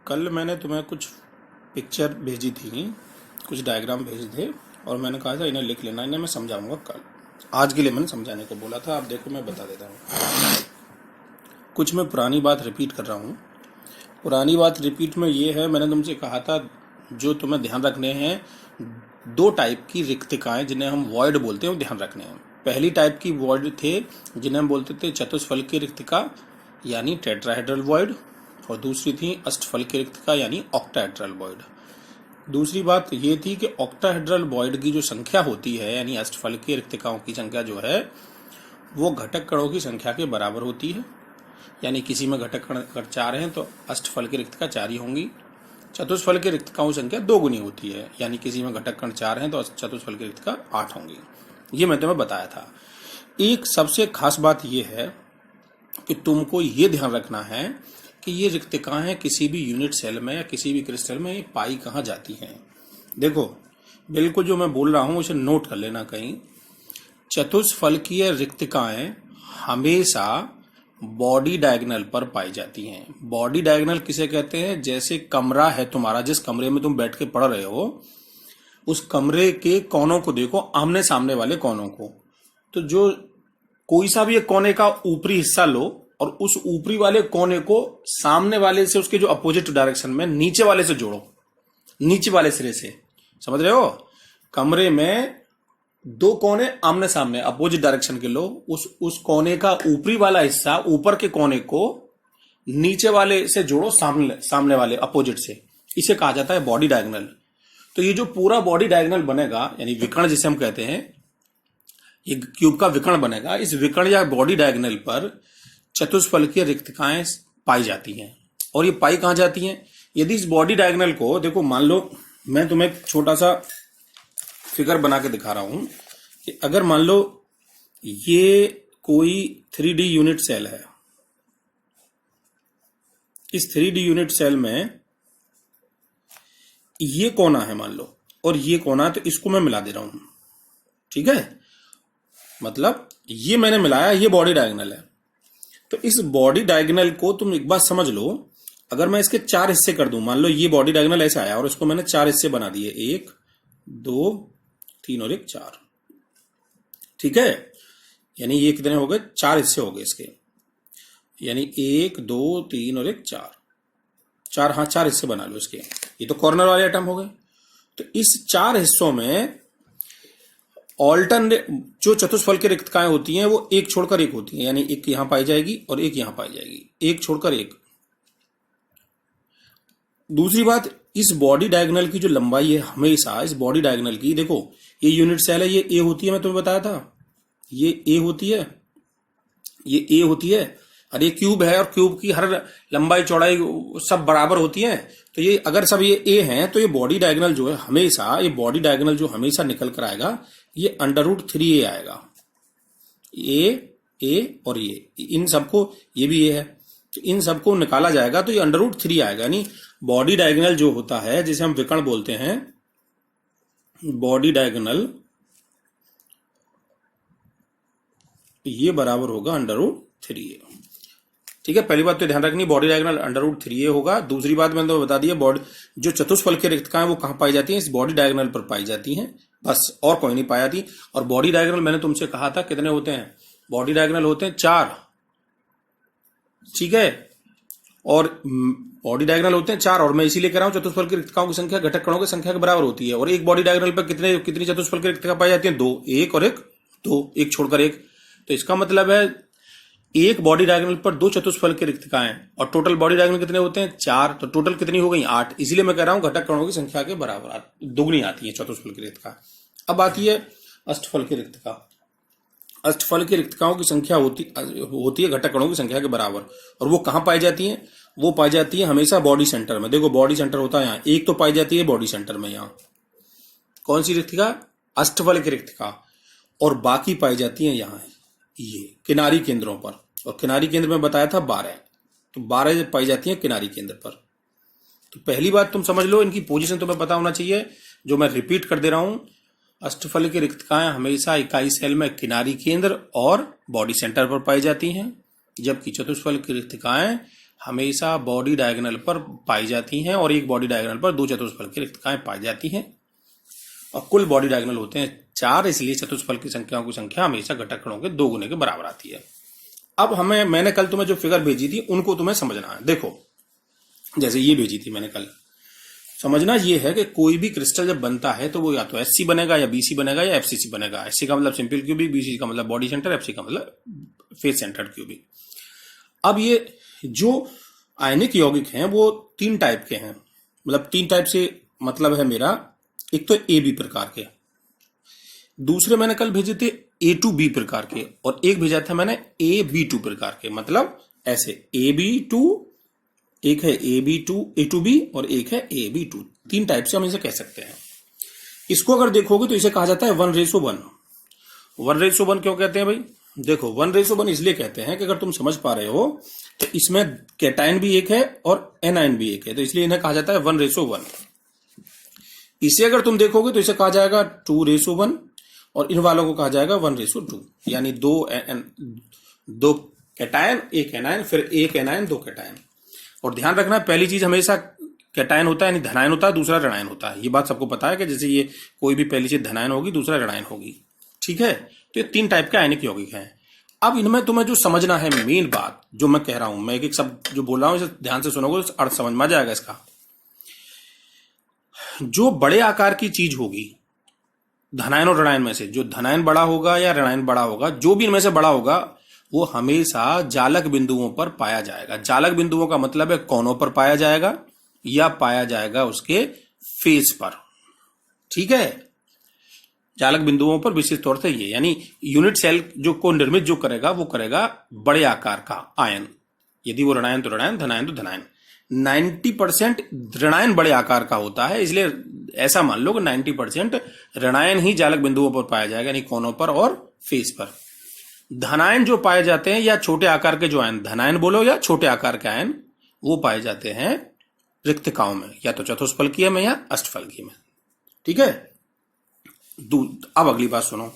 कल मैंने तुम्हें कुछ पिक्चर भेजी थी, कुछ डायग्राम भेजे थे और मैंने कहा था इन्हें लिख लेना, इन्हें मैं समझाऊंगा कल। आज के लिए मैंने समझाने को बोला था। आप देखो मैं बता देता हूँ। कुछ मैं पुरानी बात रिपीट कर रहा हूँ। पुरानी बात रिपीट में ये है, मैंने तुमसे कहा था जो तुम्हें ध्यान रखने हैं, दो टाइप की रिक्तिकाएं जिन्हें हम वॉइड बोलते हैं वो ध्यान रखने हैं। पहली टाइप की वॉइड थे जिन्हें हम बोलते थे चतुष्फलकीय रिक्तिका यानी टेट्राहेड्रल वॉइड, और दूसरी थी अष्टफलकीय रिक्तिका यानी ऑक्टाहेड्रल वॉइड। दूसरी बात ये थी कि ऑक्टाहेड्रल वॉइड की जो संख्या होती है यानी अष्टफलकीय रिक्तिकाओं की संख्या जो है वो घटक कणों की संख्या के बराबर होती है। यानी किसी में घटक कण अगर 4 हैं तो अष्टफलकीय रिक्तिका 4 ही होंगी। चतुष्फलकीय रिक्तिकाओं की संख्या 2 गुनी होती है, यानी किसी में घटक कण 4 हैं तो चतुष्फलकीय रिक्तिका 8 होंगी। ये मैं तुम्हें बताया था। एक सबसे खास बात यह है कि तुमको ये ध्यान रखना है कि ये रिक्तिकाएं किसी भी यूनिट सेल में या किसी भी क्रिस्टल में ये पाई कहाँ जाती हैं। देखो बिल्कुल जो मैं बोल रहा हूं उसे नोट कर लेना कहीं। चतुष्फलकीय रिक्तिकाएं हमेशा बॉडी डायगोनल पर पाई जाती हैं। बॉडी डायगोनल किसे कहते हैं? जैसे कमरा है तुम्हारा, जिस कमरे में तुम बैठ के पढ़ रहे हो उस कमरे के कोनों को देखो, आमने सामने वाले कोनों को। तो जो कोई सा भी एक कोने का ऊपरी हिस्सा लो और उस ऊपरी वाले कोने को सामने वाले से, उसके जो अपोजिट डायरेक्शन में नीचे वाले से जोड़ो, नीचे वाले सिरे से। समझ रहे हो? कमरे में 2 कोने आमने सामने अपोजिट डायरेक्शन के लो, उस कोने का ऊपरी वाला हिस्सा ऊपर के कोने को नीचे वाले से जोड़ो, सामने वाले अपोजिट से। इसे कहा जाता है बॉडी डायगोनल। तो ये जो पूरा बॉडी डायगोनल बनेगा यानी विकर्ण जिसे हम कहते हैं, ये क्यूब का विकर्ण बनेगा। इस विकर्ण या बॉडी डायगोनल पर चतुष्फलकीय रिक्तिकाएं पाई जाती हैं। और ये पाई कहां जाती हैं? यदि इस बॉडी डायगोनल को देखो, मान लो मैं तुम्हें एक छोटा सा फिगर बना के दिखा रहा हूं कि अगर मान लो ये कोई 3D यूनिट सेल है, इस 3D यूनिट सेल में ये कोना है मान लो और ये कोना है, तो इसको मैं मिला दे रहा हूं। ठीक है, मतलब ये मैंने मिलाया, ये बॉडी डायगोनल है। तो इस बॉडी डायगोनल को तुम एक बात समझ लो, अगर मैं इसके 4 हिस्से कर दूं, मान लो ये बॉडी डायगोनल ऐसे आया और इसको मैंने 4 हिस्से बना दिए, 1 2 3 और 1 4। ठीक है, यानी ये कितने हो गए? 4 हिस्से हो गए इसके, यानी 1 2 3 और 1 4। हाँ, 4 हिस्से बना लो इसके। ये तो कॉर्नर वाले आइटम हो गए। तो इस 4 हिस्सों में ऑल्टरनेट जो चतुष्फलकीय रिक्तिकाएं होती हैं वो एक छोड़कर एक होती हैं, यानी एक यहां पाई जाएगी और एक यहां पाई जाएगी, एक छोड़कर एक। दूसरी बात, इस बॉडी डायगोनल की जो लंबाई है हमेशा, इस बॉडी डायगोनल की, देखो ये यूनिट सेल है, ये ए होती है, मैं तुम्हें बताया था ये ए होती है, ये ए होती है, और ये क्यूब है और क्यूब की हर लंबाई चौड़ाई सब बराबर होती है। तो ये अगर सब ये ए हैं तो ये बॉडी डायगोनल जो है हमेशा, ये बॉडी डायगोनल जो हमेशा निकल कर आएगा ये √3a आएगा। ए और ये इन सबको, ये भी ए है, तो इन सबको निकाला जाएगा तो ये √3 आएगा। यानी बॉडी डायगोनल जो होता है जिसे हम विकर्ण बोलते हैं, बॉडी डायगोनल ये बराबर होगा √3a। ठीक है, पहली बात तो ध्यान रखनी, बॉडी डायगोनल √3a होगा। दूसरी बात मैंने तो बता दिया, बॉडी जो चतुष्फलकीय रिक्तिकाएं वो कहां पाई जाती हैं? इस बॉडी डायगोनल पर पाई जाती हैं, बस, और कोई नहीं पाई जाती। और बॉडी डायगोनल मैंने तुमसे कहा था कितने होते हैं? बॉडी डायगोनल होते हैं 4। ठीक है, और बॉडी डायगोनल होते हैं 4, और मैं इसीलिए कह रहा हूं चतुष्फलकीय रिक्तिकाओं की संख्या घटक कणों की संख्या के बराबर होती है। और एक बॉडी डायगोनल पर कितनी चतुष्फलकीय रिक्तिका पाई जाती है? 2, 1 और 1 2, एक छोड़कर एक। तो इसका मतलब है एक बॉडी डायगोनल पर 2 चतुष्फलकीय रिक्तिकाएं, और टोटल बॉडी डायगोनल कितने होते हैं? 4। तो टोटल कितनी हो गई? 8। इसीलिए मैं कह रहा हूं घटक कणों की संख्या के बराबर दुगनी आती है चतुष्फलकीय रिक्तिका। अब आती है अष्टफलकीय रिक्तिका। अष्टफलकीय रिक्तिकाओं की संख्या होती है घटक कणों की संख्या के बराबर। और वो कहां पाई जाती है? वो पाई जाती है हमेशा बॉडी सेंटर में। देखो बॉडी सेंटर होता है यहाँ, एक तो पाई जाती है बॉडी सेंटर में, यहाँ कौन सी रिक्तिका? अष्टफलकीय रिक्तिका। और बाकी पाई जाती है यहाँ ये किनारी केंद्रों पर, और किनारी केंद्र में बताया था 12, तो 12 पाई जाती है किनारी केंद्र पर। तो पहली बात तुम समझ लो, इनकी पोजीशन तुम्हें पता होना चाहिए, जो मैं रिपीट कर दे रहा हूं। अष्टफलकीय रिक्तिकाएं हमेशा इकाई सेल में किनारी केंद्र और बॉडी सेंटर पर पाई जाती हैं, जबकि चतुष्फलकीय रिक्तिकाएं हमेशा बॉडी डायगोनल पर पाई जाती हैं और एक बॉडी डायगोनल पर दो चतुष्फल की रिक्तकाएं पाई जाती हैं और कुल बॉडी डायगोनल होते हैं 4, इसलिए चतुष्फल की संख्याओं की संख्या हमेशा घटक कणों के 2 गुने के बराबर आती है। अब मैंने कल तुम्हें जो फिगर भेजी थी उनको तुम्हें समझना है। देखो जैसे ये भेजी थी मैंने कल, समझना ये है कि कोई भी क्रिस्टल जब बनता है तो वो या तो एससी बनेगा या बीसी बनेगा या एफसीसी बनेगा। एससी का मतलब सिंपल क्यूबिक, बीसी का मतलब बॉडी सेंटर, एफसी का मतलब फेस सेंटर्ड क्यूबिक। अब ये जो आयनिक यौगिक हैं वो 3 टाइप के हैं, मतलब 3 टाइप से मतलब है मेरा, एक तो ए बी प्रकार के, दूसरे मैंने कल भेजे थे ए टू बी प्रकार के, और एक भेजा था मैंने ए बी टू प्रकार के। मतलब ऐसे ए बी टू, एक है A B two, A two B, और एक है ए बी टू। 3 टाइप से हम इसे कह सकते हैं। इसको अगर देखोगे तो इसे कहा जाता है 1:1। 1:1 क्यों कहते हैं भाई? देखो 1:1 इसलिए कहते हैं कि अगर तुम समझ पा रहे हो तो इसमें कैटायन भी एक है और एनायन भी एक है, तो इसलिए इन्हें कहा जाता है 1:1। इसे अगर तुम देखोगे तो इसे कहा जाएगा 2:1 और इन वालों को कहा जाएगा 1:2, यानी 2 कैटायन, 1 एनायन, फिर 1 एनायन 2 कैटायन। और ध्यान रखना पहली चीज हमेशा कैटायन होता है यानी धनायन होता है, दूसरा ऋणायन होता है। ये बात सबको पता है कि जैसे ये कोई भी पहली चीज धनायन होगी, दूसरा ऋणायन होगी। ठीक है, तो ये 3 टाइप के आयनिक यौगिक हैं। अब इनमें तुम्हें जो समझना है मेन बात जो मैं कह रहा हूं, मैं एक शब्द जो बोल रहा हूं इसे ध्यान से सुनोगे तो अर्थ समझ में आ जाएगा इसका। जो बड़े आकार की चीज होगी धनायन और ऋणायन में से, जो धनायन बड़ा होगा या ऋणायन बड़ा होगा, जो भी इनमें से बड़ा होगा वो हमेशा जालक बिंदुओं पर पाया जाएगा। जालक बिंदुओं का मतलब है कोनों पर पाया जाएगा या पाया जाएगा उसके फेस पर। ठीक है, जालक बिंदुओं पर विशेष तौर से ये, यानी यूनिट सेल जो को निर्मित जो करेगा वो करेगा बड़े आकार का आयन। यदि वो ऋणायन तो ऋणायन, धनायन तो धनायन। 90% ऋणायन बड़े आकार का होता है, इसलिए ऐसा मान लो कि 90% ऋणायन ही जालक बिंदुओं पर पाया जाएगा, यानी कोनों पर और फेस पर। धनायन जो पाए जाते हैं या छोटे आकार के जो आयन, धनायन बोलो या छोटे आकार के आयन, वो पाए जाते हैं रिक्तकाओं में, या तो चतुष्फलकीय में या अष्टफलकीय में। ठीक है, अब अगली बात सुनो।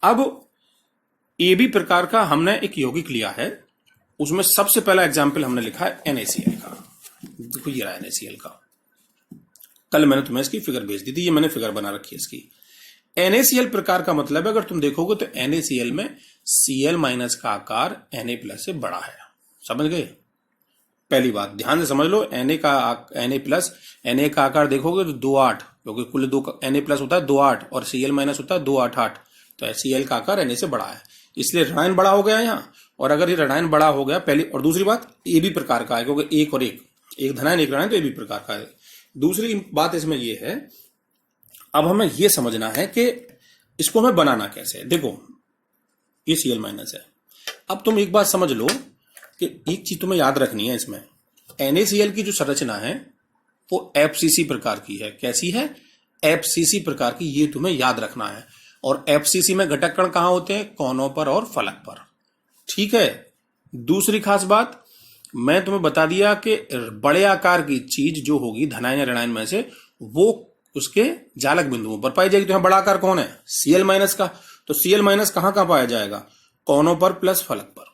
अब ए बी प्रकार का हमने एक यौगिक लिया है, उसमें सबसे पहला एग्जाम्पल हमने लिखा है NaCl का। देखो ये रहा NaCl का, कल मैंने तुम्हें इसकी फिगर भेज दी थी, ये मैंने फिगर बना रखी है इसकी। NaCl प्रकार का मतलब है, अगर तुम देखोगे तो NaCl में Cl- का आकार Na+ से बड़ा है। समझ गए? पहली बात ध्यान से समझ लो, Na का आकार देखोगे तो 2-8, क्योंकि कुल 2 Na+ होता है 2-8 और Cl- होता है 2-8-8, तो Cl का आकार Na से बड़ा है, इसलिए ऋणायन बड़ा हो गया यहाँ। और अगर ये ऋणायन बड़ा हो गया पहली, और दूसरी बात ए बी प्रकार का है, क्योंकि 1 और 1, एक धनायन एक ऋणायन, तो ए बी प्रकार का है। दूसरी बात इसमें यह है, अब हमें यह समझना है कि इसको हमें बनाना कैसे है। देखो ये Cl- है। अब तुम एक बात समझ लो कि एक चीज तुम्हें याद रखनी है, इसमें NaCl की जो संरचना है वो FCC प्रकार की है। कैसी है? FCC प्रकार की, ये तुम्हें याद रखना है। और FCC में घटक कण कहां होते हैं? कोनों पर और फलक पर। ठीक है, दूसरी खास बात मैं तुम्हें बता दिया कि बड़े आकार की चीज जो होगी धनायन या ऋणायन में से, वो उसके जालक बिंदुओं पर पाई जाएगी। तो यहां बड़ा आकार कौन है? Cl- का। तो Cl- कहां पाया जाएगा? कोनों पर प्लस फलक पर,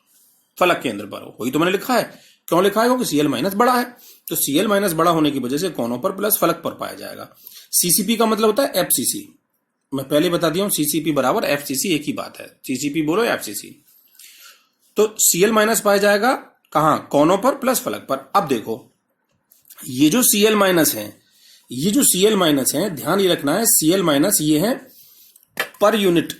फलक केंद्र पर। वही तो मैंने लिखा है। क्यों लिखा है? क्योंकि Cl- बड़ा है, तो Cl- बड़ा होने की वजह से कोनों पर प्लस फलक पर पाया जाएगा। CCP का मतलब होता है FCC, मैं पहले बता दिया हूं, CCP बराबर FCC एक ही बात है। CCP बोलो FCC। तो Cl- पाया जाएगा कहां? कोनों पर प्लस फलक पर। अब देखो ये जो Cl- है, ये जो Cl- है, ध्यान ये रखना है, Cl- ये है पर यूनिट,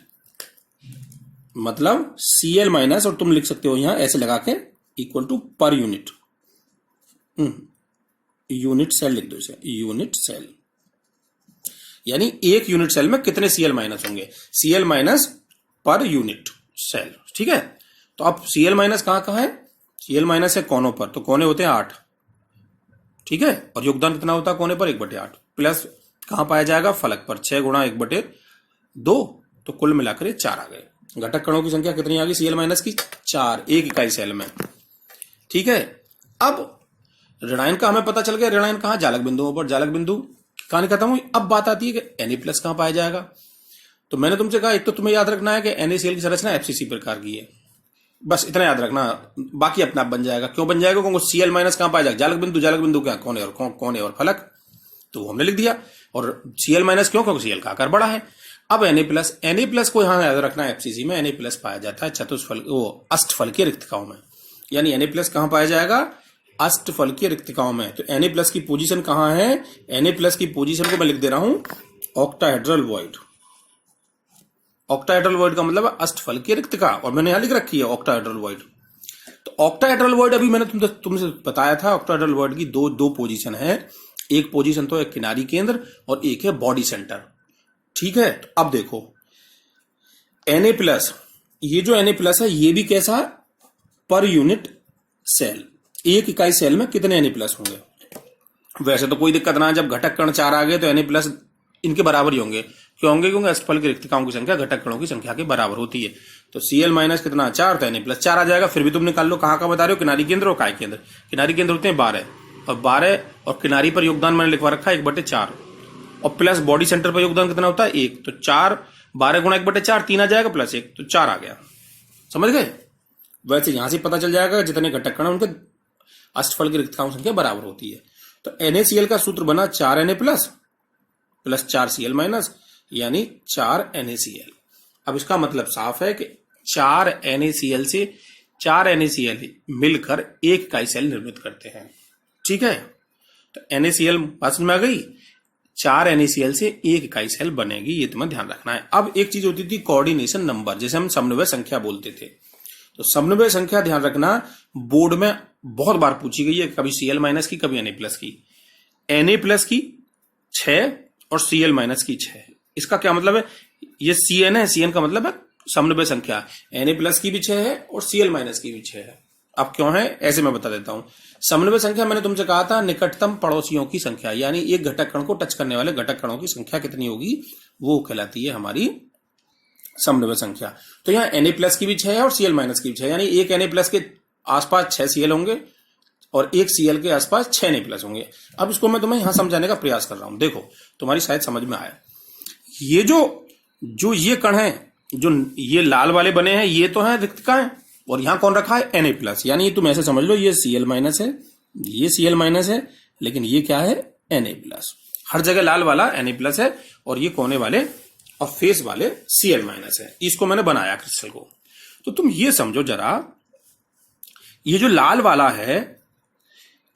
मतलब Cl- और तुम लिख सकते हो यहां ऐसे लगा के equal to per unit, unit cell लिख दो इसे, यूनिट सेल, यानी एक यूनिट सेल में कितने Cl- होंगे? Cl- per unit cell. ठीक है, तो अब Cl- कहां है? Cl- है कोनों पर, तो कोने होते हैं 8। ठीक है, और योगदान कितना होता है कोने पर? 1/8। प्लस कहां पाया जाएगा? फलक पर, 6 गुणा 1/2, तो कुल मिलाकर 4 आ गए। घटक कणों की संख्या कितनी आ गई Cl- की? 4, एक इकाई सेल में। ठीक है, अब ऋणायन का हमें पता चल गया, ऋणायन कहां? जालक बिंदुओं पर। जालक बिंदु कहानी खत्म हुई। अब बात आती है कि Na+ कहां पाया जाएगा। तो मैंने तुमसे कहा एक तो तुम्हें याद रखना है कि NaCl की संरचना FCC प्रकार की है, बस इतना याद रखना, बाकी अपना आप बन जाएगा। क्यों बन जाएगा? क्योंकि Cl माइनस कहां पाया जाएगा? जालक बिंदु क्या कौन है और फलक, तो वो हमने लिख दिया। और Cl माइनस क्यों? क्योंकि Cl का आकार बड़ा है। अब Na+ को यहां याद रखना है, FCC में Na+ पाया जाता है चतुष्फल वो अष्टफलकीय रिक्तिकाओं में, यानी Na+ कहां पाया जाएगा? अष्टफलकीय रिक्तिकाओं में। तो Na+ की पोजीशन कहां है? Na+ की पोजीशन को मैं लिख दे रहा हूं ऑक्टाहेड्रल वॉइड। ऑक्टाहेड्रल वॉइड का मतलब है अष्टफलकीय रिक्तिका, और मैंने यहां लिख रखी है ऑक्टाहेड्रल वॉइड। तो ऑक्टाहेड्रल वॉइड अभी मैंने तुमसे बताया था, ऑक्टाहेड्रल वॉइड की दो पोजीशन है। एक पोजीशन तो है किनारी केंद्र और एक है बॉडी सेंटर, ठीक है। तो अब देखो Na+, ये जो Na+ है ये भी कैसा है? पर यूनिट सेल, एक इकाई सेल में कितने Na+ होंगे? वैसे तो कोई दिक्कत ना है, जब घटक कण 4 आ गए तो Na+ इनके बराबर ही होंगे। क्यों होंगे? क्योंकि अष्टफल की रिक्तिकाओं की संख्या घटक कणों की संख्या के बराबर होती है। तो Cl- कितना 4, तो Na+4 आ जाएगा। फिर भी तुम निकाल लो कहां का बता रहे हो, किनारी केंद्र और काय केंद्र। किनारी केंद्र होते हैं 12, और 12 और किनारी पर योगदान मैंने लिखवा रखा है 1/4, और प्लस बॉडी सेंटर पर योगदान कितना होता है 1, तो 4, 12 गुणा 1/4 3 आ जाएगा, प्लस 1 तो 4 आ गया। समझ गए? वैसे यहां से पता चल जाएगा जितने घटक कण उनके अष्टफल की रिक्तिकाओं संख्या बराबर होती है। तो NaCl का सूत्र बना 4Na+ प्लस 4Cl-, यानी 4 NaCl। अब इसका मतलब साफ है कि 4 NaCl से 4 NaCl मिलकर एक इकाई सेल निर्मित करते हैं, ठीक है। तो NaCl बात समझ में आ गई? 4 NaCl से एक इकाई सेल बनेगी, ये तुम्हें ध्यान रखना है। अब एक चीज होती थी कोऑर्डिनेशन नंबर, जैसे हम समन्वय संख्या बोलते थे। तो समन्वय संख्या ध्यान रखना, बोर्ड में बहुत बार पूछी गई है, कभी Cl- की कभी Na+ की। Na+ की 6 और Cl- की 6। इसका क्या मतलब है? ये Cn है, Cn का मतलब है समन्वय संख्या। Na+ की भी 6 है और Cl- की भी 6 है। अब क्यों है ऐसे मैं बता देता हूं। समन्वय संख्या मैंने तुमसे कहा था निकटतम पड़ोसियों की संख्या, यानी एक घटक कण को टच करने वाले घटक कणों की संख्या कितनी होगी, वो कहलाती है हमारी समन्वय संख्या। तो यहाँ Na+ की भी 6 है और Cl- की भी 6 है, यानी एक Na+ के आसपास 6 Cl होंगे और एक Cl के आसपास 6 Na+ होंगे। अब इसको मैं तुम्हें यहां समझाने का प्रयास कर रहा हूं, देखो तुम्हारी शायद समझ में आया। ये जो ये कण है, जो ये लाल वाले बने हैं, ये तो है रिक्तिकाएं, और यहां कौन रखा है Na+, यानी तुम ऐसे समझ लो ये Cl- है, ये Cl- है, लेकिन ये क्या है Na+। हर जगह लाल वाला Na+ है और ये कोने वाले और फेस वाले Cl- है। इसको मैंने बनाया क्रिस्टल को। तो तुम ये समझो जरा, ये जो लाल वाला है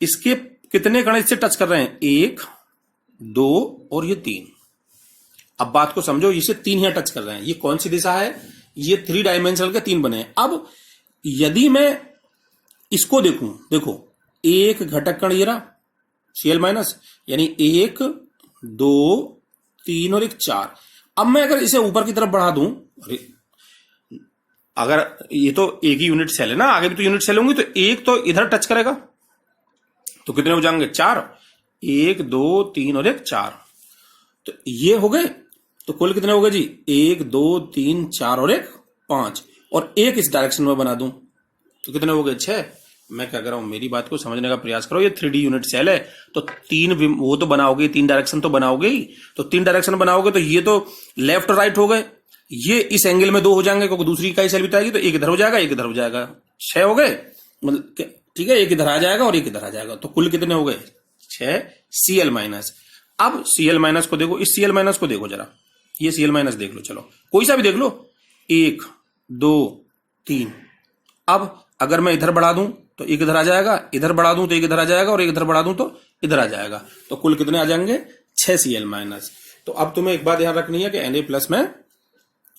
इसके कितने कण इससे टच कर रहे हैं? 1, 2 और ये 3। अब बात को समझो, इसे 3 यहां टच कर रहे हैं। ये कौन सी दिशा है? ये 3 डायमेंशनल के 3 बने हैं। अब यदि मैं इसको देखूं, देखो एक घटक कण ये रहा Cl-, यानी 1, 2, 3 और एक 4। अब मैं अगर इसे ऊपर की तरफ बढ़ा दूं, अगर ये तो एक ही यूनिट सेल है ना, आगे भी तो यूनिट सेल होंगी, तो एक तो इधर टच करेगा, तो कितने हो जाएंगे? 4, 1, 2, 3 और एक 4। तो ये हो गए, तो कुल कितने हो गए जी? 1, 2, 3, 4 और एक 5, और एक इस डायरेक्शन में बना दूं तो कितने हो गए? 6। मैं क्या कर रहा हूं, मेरी बात को समझने का प्रयास करो। ये 3D यूनिट सेल है, तो 3 वो तो बनाओगे, 3 डायरेक्शन तो बनाओगे ही। तो 3 डायरेक्शन बनाओगे तो ये तो लेफ्ट और राइट हो गए, ये इस एंगल में 2 हो जाएंगे क्योंकि दूसरी इकाई सेल बिताएगी, तो एक इधर हो जाएगा एक इधर हो जाएगा, 6 हो गए, मतलब ठीक है, एक इधर आ जाएगा और एक इधर आ जाएगा, तो कुल कितने हो गए? 6 Cl-। अब Cl- को देखो, इस Cl- को देखो जरा, ये Cl- देख लो, चलो कोई सा भी देख लो, 1, 2, 3। अब अगर मैं इधर बढ़ा दूं तो एक इधर आ जाएगा, इधर बढ़ा दूं तो एक इधर आ जाएगा, और एक इधर बढ़ा दूं तो इधर आ जाएगा, तो कुल कितने आ जाएंगे? 6 Cl-। तो अब तुम्हें एक बात ध्यान रखनी है कि Na+ में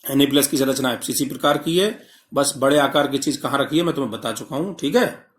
Na+ की संरचना FCC प्रकार की है। बस बड़े आकार की चीज कहां रखी है मैं तुम्हें बता चुका हूं, ठीक है।